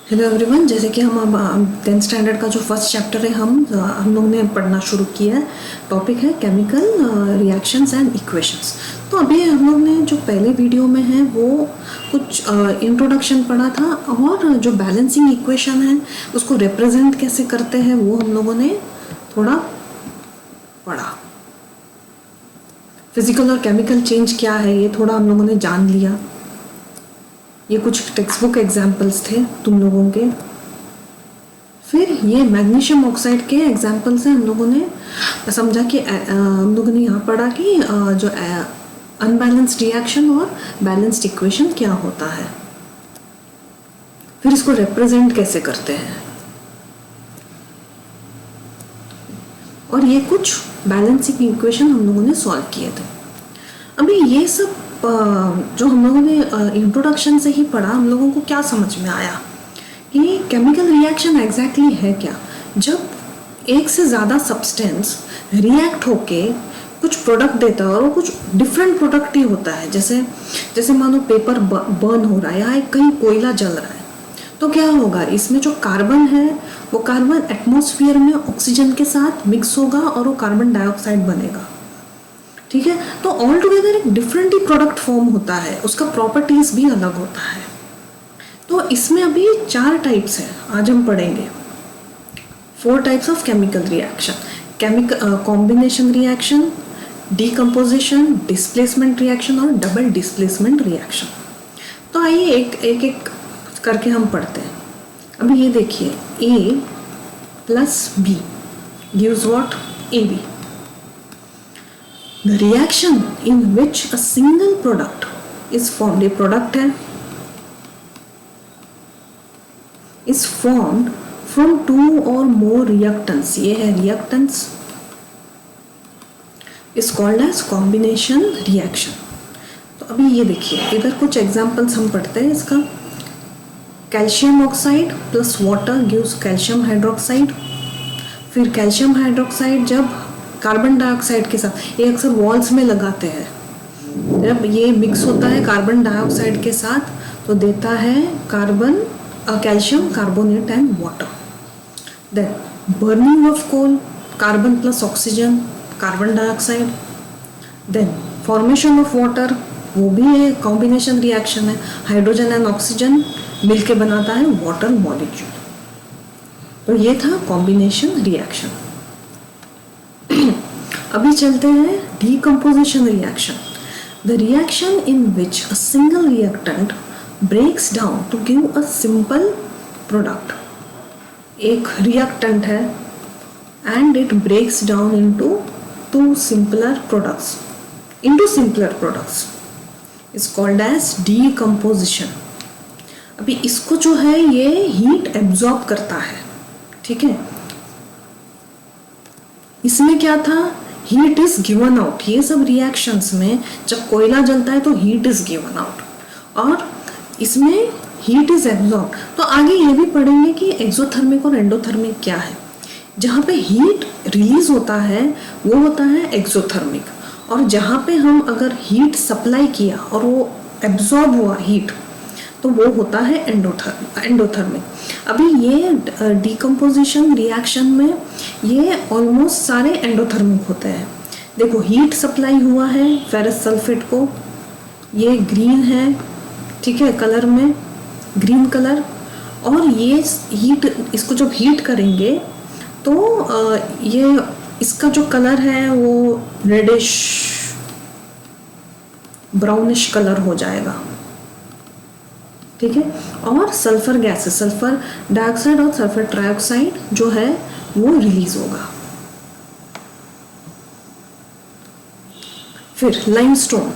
Hello everyone, जैसे कि हम 10th स्टैंडर्ड का जो फर्स्ट चैप्टर है हम लोग ने पढ़ना शुरू किया है। टॉपिक है केमिकल रिएक्शंस एंड इक्वेशंस। तो अभी हम लोग ने जो पहले वीडियो में है वो कुछ इंट्रोडक्शन पढ़ा था, और जो बैलेंसिंग इक्वेशन है उसको रिप्रेजेंट कैसे करते हैं वो हम लोगों ने थोड़ा पढ़ा। फिजिकल और केमिकल चेंज क्या है ये थोड़ा हम लोगों ने जान लिया। ये कुछ टेक्स्ट बुक एग्जाम्पल्स थे तुम लोगों के। फिर ये मैग्नीशियम ऑक्साइड के एग्जाम्पल से हम लोगों ने समझा कि हम लोगों ने यहाँ पढ़ा कि जो अनबैलेंस्ड रिएक्शन और बैलेंस्ड इक्वेशन क्या होता है, फिर इसको रिप्रेजेंट कैसे करते हैं, और ये कुछ बैलेंसिंग इक्वेशन हम लोगों ने सॉल्व किए थे। अभी ये सब जो हम लोगों ने इंट्रोडक्शन से ही पढ़ा, हम लोगों को क्या समझ में आया कि केमिकल रिएक्शन एग्जैक्टली है क्या। जब एक से ज़्यादा सब्सटेंस रिएक्ट होके कुछ प्रोडक्ट देता है और वो कुछ डिफरेंट प्रोडक्ट ही होता है, जैसे मानो पेपर बर्न हो रहा है या कहीं कोयला जल रहा है, तो क्या होगा, इसमें जो कार्बन है वो कार्बन एटमॉस्फेयर में ऑक्सीजन के साथ मिक्स होगा और वो कार्बन डाइऑक्साइड बनेगा। ठीक है, तो ऑल टुगेदर एक डिफरेंट ही प्रोडक्ट फॉर्म होता है, उसका प्रॉपर्टीज भी अलग होता है। तो इसमें अभी 4 टाइप्स हैं, आज हम पढ़ेंगे 4 types of chemical reaction. Combination reaction, decomposition, displacement reaction और डबल डिस्प्लेसमेंट रिएक्शन। तो आइए एक करके हम पढ़ते हैं। अभी ये देखिए, A + B gives what? AB. The reaction in which a single product is formed, a product is formed from 2 or more reactants, ये है reactants, is called as combination reaction। तो अभी ये देखिए, इधर कुछ एग्जाम्पल्स हम पढ़ते हैं इसका। Calcium oxide plus water gives calcium hydroxide. फिर कैल्शियम हाइड्रोक्साइड जब कार्बन डाइऑक्साइड के साथ, ये अक्सर वॉल्स में लगाते हैं, जब ये मिक्स होता है कार्बन डाइऑक्साइड के साथ तो देता है calcium carbonate and water. Then burning of coal, carbon plus oxygen, carbon dioxide. Then formation of water, वो भी एक कॉम्बिनेशन रिएक्शन है, हाइड्रोजन एंड ऑक्सीजन मिलके बनाता है वाटर मॉलिक्यूल। तो ये था कॉम्बिनेशन रिएक्शन। अभी चलते हैं decomposition reaction. The reaction in which a single reactant breaks down to give a simple product. एक रिएक्टेंट है and it breaks down into simpler products is called as decomposition. अभी इसको जो है ये हीट एब्जॉर्ब करता है। ठीक है, इसमें क्या था, हीट इज गिवन आउट। ये सब रिएक्शंस में जब कोयला जलता है तो हीट इज गिवन आउट, और इसमें हीट इज एब्जॉर्ब। तो आगे ये भी पढ़ेंगे कि एक्सोथर्मिक और एंडोथर्मिक क्या है। जहाँ पे हीट रिलीज होता है वो होता है एक्सोथर्मिक, और जहाँ पे हम अगर हीट सप्लाई किया और वो एब्जॉर्ब हुआ हीट तो वो होता है एंडोथर्मिक। अभी ये डीकम्पोजिशन रिएक्शन में ये ऑलमोस्ट सारे एंडोथर्मिक होते हैं। देखो, हीट सप्लाई हुआ है फेरस सल्फेट को, ये ग्रीन है, ठीक है, कलर में ग्रीन कलर, और ये हीट, इसको जब हीट करेंगे तो ये इसका जो कलर है वो रेडिश ब्राउनिश कलर हो जाएगा। ठीक है, और सल्फर गैसेस, सल्फर डाइऑक्साइड और सल्फर ट्राइऑक्साइड जो है वो रिलीज होगा। फिर limestone,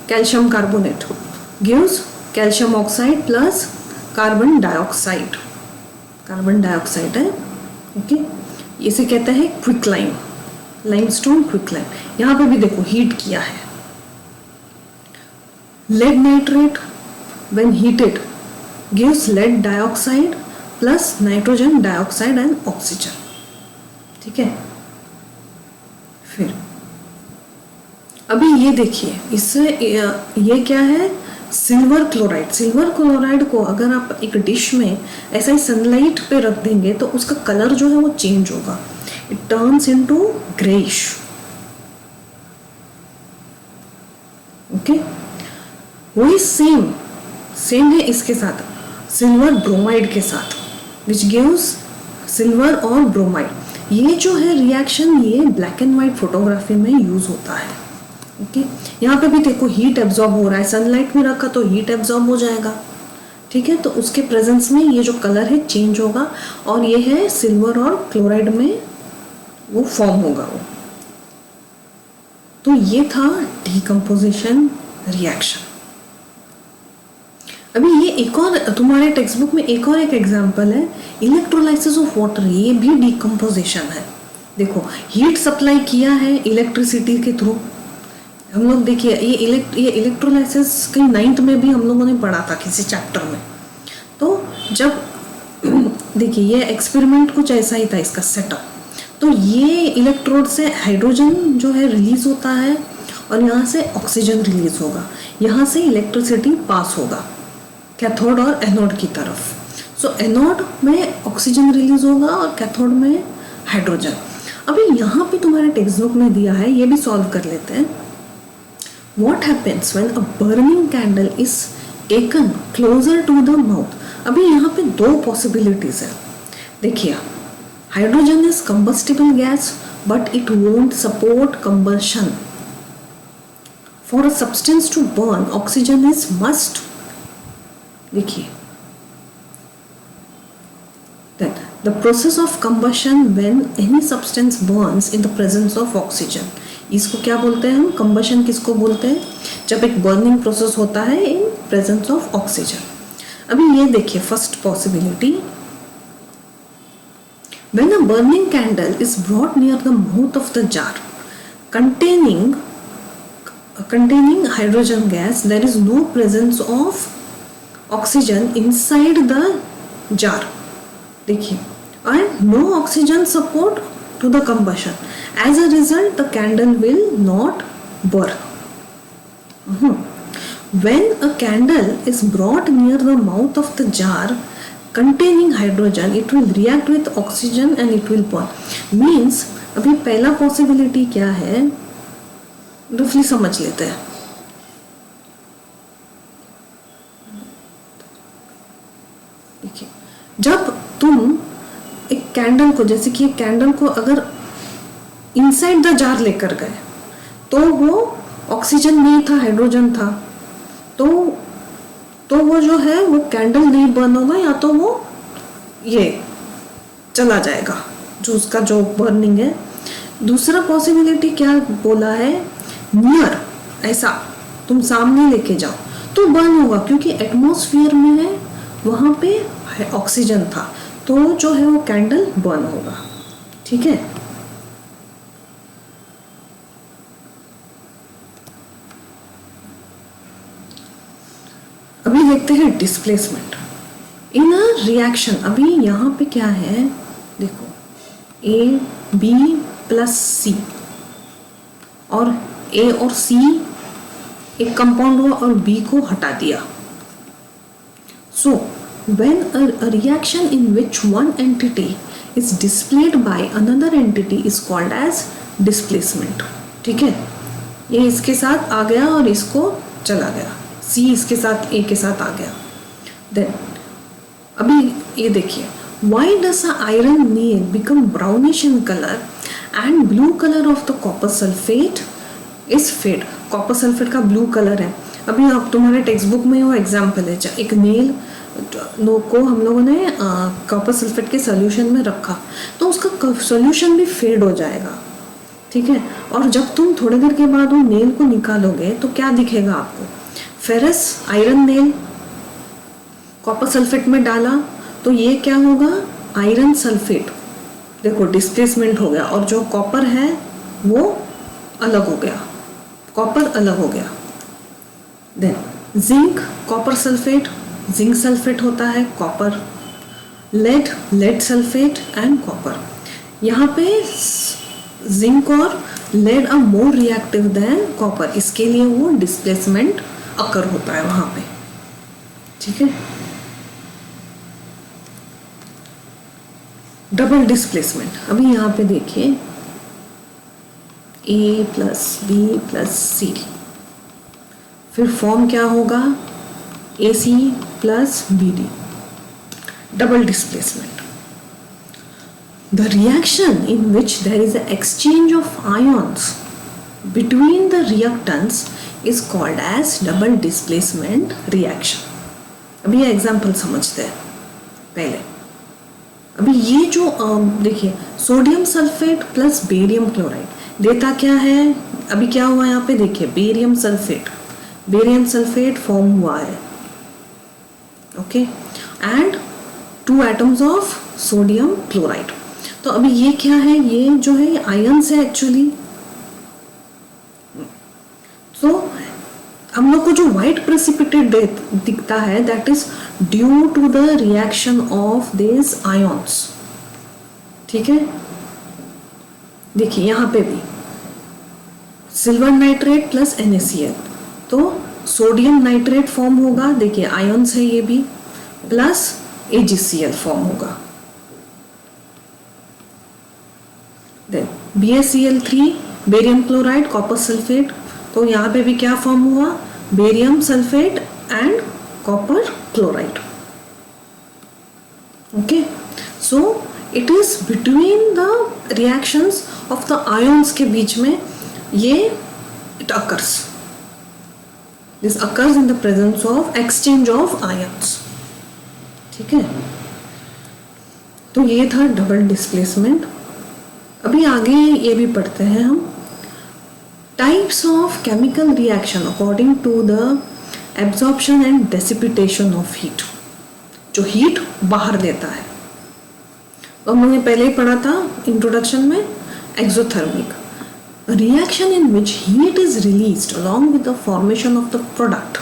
calcium carbonate gives calcium oxide plus carbon dioxide है। ओके, इसे कहते हैं quick lime, limestone quick lime. यहाँ पे भी देखो हीट किया है। Lead nitrate when heated gives lead dioxide plus nitrogen dioxide and oxygen। ठीक है, फिर अभी ये देखिए, इससे ये क्या है, सिल्वर क्लोराइड को अगर आप एक डिश में ऐसा ही सनलाइट पे रख देंगे तो उसका कलर जो है वो चेंज होगा, it turns into greyish. Okay, वही सेम है इसके साथ, सिल्वर ब्रोमाइड के साथ, विच गिव्स सिल्वर और ब्रोमाइड। ये जो है रिएक्शन ये ब्लैक एंड वाइट फोटोग्राफी में यूज होता है। ओके, यहाँ पे भी देखो हीट एब्जॉर्ब हो रहा है, सनलाइट में रखा तो हीट एब्जॉर्ब हो जाएगा। ठीक है, तो उसके प्रेजेंस में ये जो कलर है चेंज होगा और ये है सिल्वर और क्लोराइड में वो फॉर्म होगा वो। तो ये था डीकम्पोजिशन रिएक्शन। अभी ये एक और तुम्हारे टेक्स्ट बुक में एक एग्जांपल है, इलेक्ट्रोलाइसिस ऑफ वाटर, ये भी डीकम्पोजिशन है। देखो हीट सप्लाई किया है इलेक्ट्रिसिटी के थ्रू, हम लोग देखिए ये इलेक्ट्रोलाइसिस कहीं 9th में भी हम लोगों ने पढ़ा था किसी चैप्टर में। तो जब देखिए ये एक्सपेरिमेंट कुछ ऐसा ही था इसका सेटअप। तो ये इलेक्ट्रोड से हाइड्रोजन जो है रिलीज होता है और यहाँ से ऑक्सीजन रिलीज होगा, यहाँ से इलेक्ट्रिसिटी पास होगा कैथोड और एनोड की तरफ। सो एनोड में ऑक्सीजन रिलीज होगा और कैथोड में हाइड्रोजन। अभी यहाँ पे तुम्हारे टेक्स्ट बुक में दिया है, ये भी सॉल्व कर लेते हैं। What happens when a burning candle is taken closer to the mouth? अभी यहाँ पे दो पॉसिबिलिटीज है। देखिए, hydrogen is combustible gas but it won't support combustion. For a substance to burn oxygen is must. देखिए, then the process of combustion when any substance burns in the presence of oxygen, इसको क्या बोलते हैं हम, combustion किसको बोलते हैं, जब एक बर्निंग प्रोसेस होता है इन प्रेजेंस ऑफ ऑक्सीजन। अभी ये देखिए first possibility, when a burning candle is brought near the mouth of the jar containing hydrogen gas, there is no presence of oxygen inside the jar। देखिए, and no oxygen support to the combustion, as a result the candle will not burn। When a candle is brought near the mouth of the jar containing hydrogen, it will react with oxygen and it will burn। means अभी पहला possibility क्या है रफली समझ लेते हैं। देखिए, जब तुम एक कैंडल को, जैसे कि एक कैंडल को अगर इनसाइड द जार लेकर गए तो वो ऑक्सीजन नहीं था, हाइड्रोजन था, तो वो जो है वो कैंडल नहीं बर्न होगा, या तो वो ये चला जाएगा जो उसका जो बर्निंग है। दूसरा पॉसिबिलिटी क्या बोला है, नियर, ऐसा तुम सामने लेके जाओ तो बर्न होगा, क्योंकि एटमॉस्फेयर में है, वहां पे ऑक्सीजन था, तो जो है वो कैंडल बर्न होगा। ठीक है, अभी देखते हैं डिस्प्लेसमेंट इन अ रिएक्शन। अभी यहाँ पे क्या है, देखो AB+C, और A और C एक कंपाउंड हुआ और B को हटा दिया। सो when a reaction in which one entity is displayed by another entity is called as displacement। ठीक है, ये इसके साथ आ गया और इसको चला गया, C इसके साथ A के साथ आ गया। Then अभी ये देखिए, why does a iron nail become brownish in color and blue color of the copper sulfate is fade। Copper sulphate का ब्लू कलर है। अभी आप तुम्हारे टेक्स्ट बुक में वो एग्जाम्पल है, एक नेल को हम लोगों ने कॉपर सल्फेट के सोल्यूशन में रखा तो उसका सोल्यूशन भी फेड हो जाएगा। ठीक है, और जब तुम थोड़ी देर के बाद वो नेल को निकालोगे तो क्या दिखेगा आपको, ferrous iron nail copper sulphate में डाला तो ये क्या होगा, आयरन सल्फेट। देखो डिस्प्लेसमेंट हो गया और जो कॉपर है वो अलग हो गया, कॉपर अलग हो गया। Then zinc copper sulphate, zinc sulphate होता है copper, lead lead sulphate and copper. यहाँ पे जिंक और lead are more reactive than copper, इसके लिए वो डिस्प्लेसमेंट अकर होता है वहाँ पे, ठीक है। डबल डिस्प्लेसमेंट, अभी यहाँ पे देखिए A plus B plus C, फिर फॉर्म क्या होगा AC plus BD, double displacement. The reaction in which there is an exchange of ions between the reactants is called as double displacement reaction। अभी ये example समझते हैं पहले। अभी ये जो देखिए sodium sulphate plus barium chloride देता क्या है, अभी क्या हुआ यहाँ पे देखिए बेरियम सल्फेट फॉर्म हुआ है, okay, and 2 atoms of sodium chloride. तो अभी ये क्या है, ये जो है आयन्स है एक्चुअली। तो हम लोग को जो व्हाइट प्रेसिपिटेट दिखता है that is due to the reaction of this ions, ठीक है। देखिए यहाँ पे भी सिल्वर नाइट्रेट प्लस NaCl, तो सोडियम नाइट्रेट फॉर्म होगा, देखिए आयन्स है ये भी, प्लस AgCl फॉर्म होगा। Then BaCl3 barium chloride copper sulphate, तो यहाँ पे भी क्या फॉर्म हुआ barium sulphate and copper chloride, okay. So it is between the reactions of the ions के बीच में ये it occurs, this occurs in the presence of exchange of ions, ठीक है। तो ये था डबल डिस्प्लेसमेंट। अभी आगे ये भी पढ़ते हैं हम types of chemical reaction according to the absorption and dissipation of heat, जो हीट बाहर देता है। तो हम लोगों ने पहले ही पढ़ा था इंट्रोडक्शन में exothermic, reaction in which heat is released along with the formation of the product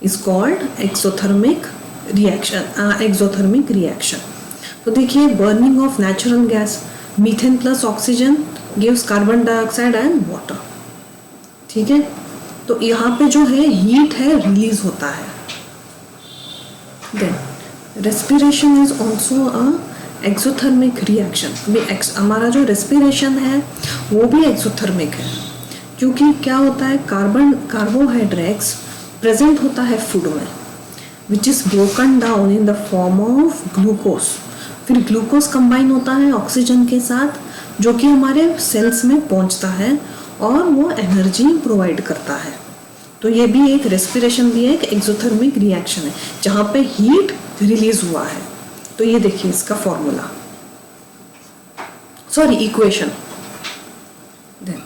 is called exothermic reaction। तो देखिए burning of natural gas, methane plus oxygen gives carbon dioxide and water, ठीक है। तो यहाँ पे जो है हीट है रिलीज होता है। Then respiration is also a exothermic reaction. अभी हमारा जो रेस्पिरेशन है वो भी एक्सोथर्मिक है, क्योंकि क्या होता है कार्बोहाइड्रेट्स प्रेजेंट होता है फूड में which is broken down in the form of glucose, फिर ग्लूकोज कंबाइन होता है ऑक्सीजन के साथ, जो कि हमारे सेल्स में पहुंचता है और वो एनर्जी प्रोवाइड करता है। तो ये भी एक रेस्पिरेशन भी एक एक्सोथर्मिक रिएक्शन है जहाँ पे हीट रिलीज हुआ है। तो ये देखिए इसका formula, sorry equation. Then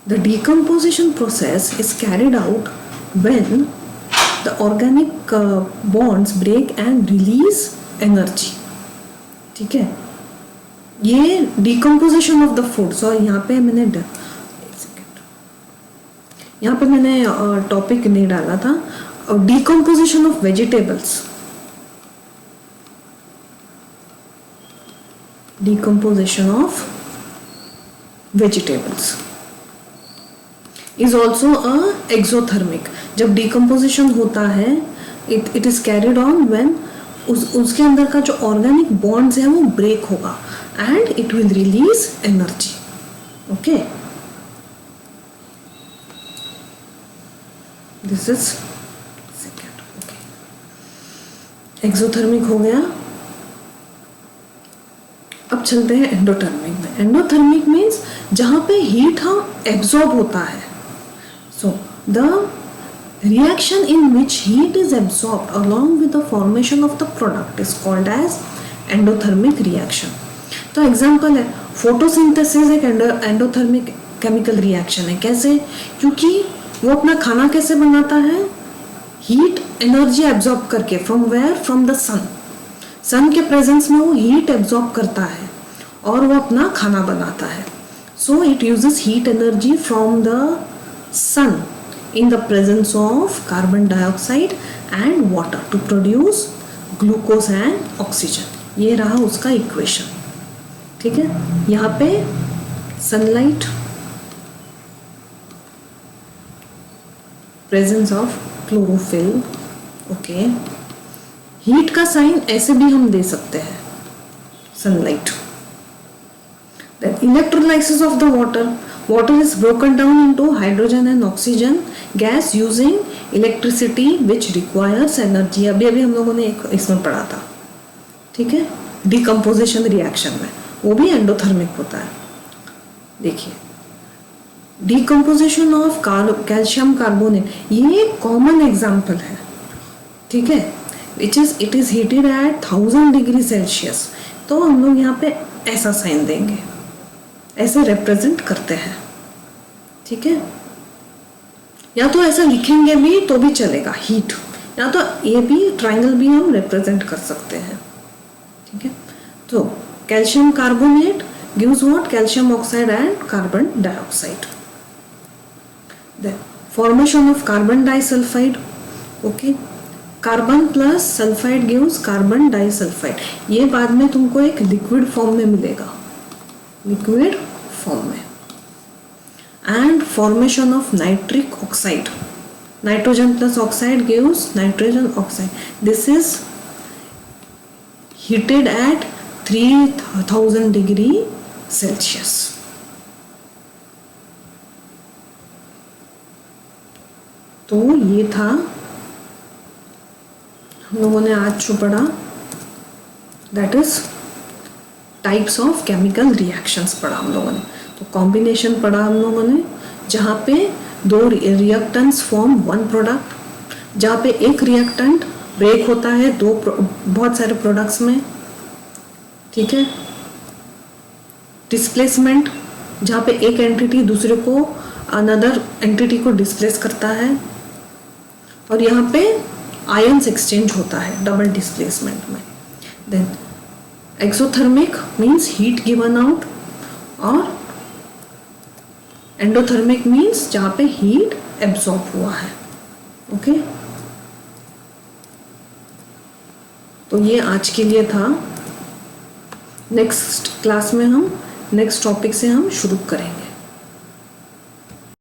the decomposition process is carried out when the organic bonds break and release energy, ठीक है। ये decomposition of the food, sorry यहाँ पे मैंने टॉपिक नहीं डाला था, decomposition of vegetables, decomposition of vegetables is also a exothermic. जब डिकम्पोजिशन होता है it is carried on when उसके अंदर का जो ऑर्गेनिक बॉन्ड्स है वो ब्रेक होगा and it will release energy, okay. This is second, okay. Exothermic हो गया। अब चलते हैं एंडोथर्मिक में। एंडोथर्मिक मीन्स जहाँ पे हीट एब्जॉर्ब होता है। So the reaction in which heat is absorbed along with the formation of the product is called as endothermic reaction। तो एग्जाम्पल है फोटोसिंथेसिस, एक एंडोथर्मिक केमिकल रिएक्शन है। कैसे? क्योंकि वो अपना खाना कैसे बनाता है, हीट एनर्जी एब्जॉर्ब करके, फ्रॉम वेयर, फ्रॉम द सन। सन के प्रेजेंस में वो हीट एब्जॉर्ब करता है और वो अपना खाना बनाता है। So it uses heat energy from the sun in the presence of carbon dioxide and water to produce glucose and oxygen। ये रहा उसका इक्वेशन, ठीक है। यहाँ पे sunlight presence of chlorophyll. Okay, heat का साइन ऐसे भी हम दे सकते हैं, sunlight. Then electrolysis of the water. Water is broken down into hydrogen and oxygen gas using electricity which requires energy. अभी अभी हम लोगों ने एक इसमें पढ़ा था, ठीक है, डिकम्पोजिशन रिएक्शन में, वो भी एंडोथर्मिक होता है। देखिए, डिकम्पोजिशन ऑफ कैल्शियम कार्बोनेट, ये एक कॉमन एग्जाम्पल है, ठीक है, it is heated at 1000 degree Celsius. तो हम लोग यहाँ पे ऐसा साइन देंगे, ऐसे रिप्रेजेंट करते हैं, ठीक है, या तो ऐसा लिखेंगे भी तो भी चलेगा, हीट, या तो ए भी ट्राइंगल भी हम रिप्रेजेंट कर सकते हैं, ठीक है। तो calcium carbonate gives what, calcium oxide and carbon dioxide. Then formation of carbon disulphide. Okay, carbon plus sulphide gives carbon disulphide. ये बाद में तुमको एक लिक्विड फॉर्म में मिलेगा, लिक्विड फॉर्म में। And formation of nitric oxide, nitrogen plus oxide gives nitrogen oxide. This is heated at 3000 degree Celsius. तो ये था हम लोगों ने आज जो पढ़ा, that is types of chemical reactions पढ़ा हम लोगों ने। तो कॉम्बिनेशन पढ़ा हम लोगों ने, जहाँ पे दो रिएक्टेंट्स फॉर्म वन प्रोडक्ट, जहाँ पे एक रिएक्टेंट ब्रेक होता है बहुत सारे प्रोडक्ट्स में, ठीक है। डिस्प्लेसमेंट, जहाँ पे एक एंटिटी दूसरे को अनदर एंटिटी को डिस्प्लेस करता है, और यहाँ पे आयन्स एक्सचेंज होता है डबल डिस्प्लेसमेंट में। Then exothermic means heat given out, और एंडोथर्मिक मीन्स जहाँ पे हीट एब्जॉर्ब हुआ है। ओके, तो ये आज के लिए था। नेक्स्ट क्लास में हम नेक्स्ट टॉपिक से हम शुरू करेंगे।